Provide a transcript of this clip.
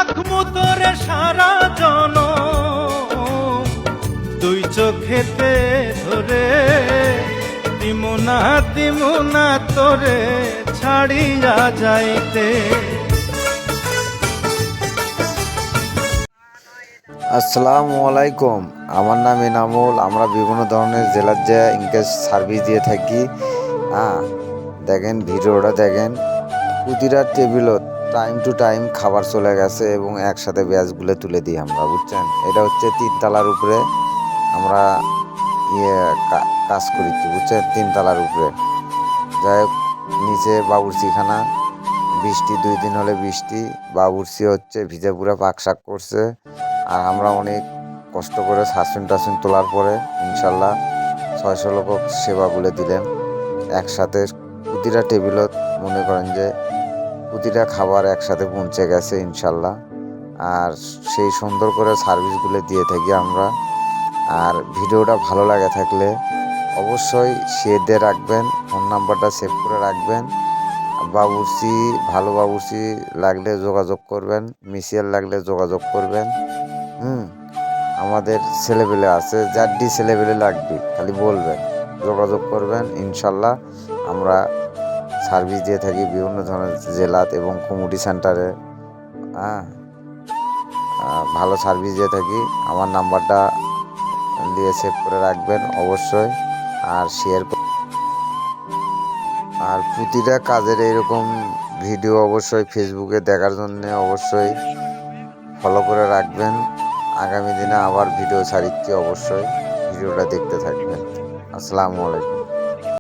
রাখমু তোরে সারা জনম দুই চোখেতে ধরে, দিমুনা তোরে ছাড়িয়া যাইতে। আসসালামু আলাইকুম, আমার নাম এনামুল। আমরা বিভিন্ন ধরনের জেলার যে ইনকেস সার্ভিস দিয়ে থাকি। দেখেন ভিডিওটা দেখেন। প্রতিটা টেবিলত টাইম টু টাইম খাবার চলে গেছে এবং একসাথে ব্যাচগুলো তুলে দিই আমরা, বুঝছেন। এটা হচ্ছে 3 তলার উপরে আমরা কাজ করিছি, বুঝছেন। 3 তলার উপরে যাই হোক, নিচে বাবুর্চিখানা। বৃষ্টি 2 দিন হলে বৃষ্টি, বাবুর্চি হচ্ছে ভিজে পুরা পাকশাক করছে। আর আমরা অনেক কষ্ট করে সাসপেন তোলার পরে ইনশাল্লাহ 600 লোক সেবাগুলো দিলেন একসাথে। প্রতিটা টেবিলত মনে করেন যে প্রতিটা খাবার একসাথে পৌঁছে গেছে ইনশাল্লাহ। আর সেই সুন্দর করে সার্ভিসগুলো দিয়ে থাকি আমরা। আর ভিডিওটা ভালো লাগে থাকলে অবশ্যই শেয়ার দিয়ে রাখবেন, ফোন নাম্বারটা সেভ করে রাখবেন। বাবুর্চি ভালো বাবুর্চি লাগলে যোগাযোগ করবেন, মিশিয়ার লাগলে যোগাযোগ করবেন। আমাদের ছেলেপেলে আছে, যারটি ছেলেপেলে লাগবে খালি বলবেন, যোগাযোগ করবেন। ইনশাল্লাহ আমরা সার্ভিস দিয়ে থাকি বিভিন্ন ধরনের জেলাত এবং কমিউনিটি সেন্টারে। ভালো সার্ভিস দিয়ে থাকি। আমার নাম্বারটা দিয়ে সেভ করে রাখবেন অবশ্যই, আর শেয়ার। আর প্রতিটা কাজের এইরকম ভিডিও অবশ্যই ফেসবুকে দেখার জন্য অবশ্যই ফলো করে রাখবেন। আগামী দিনে আবার ভিডিও ছাড়িচ্ছি, অবশ্যই ভিডিওটা দেখতে থাকবেন। আসসালামু আলাইকুম।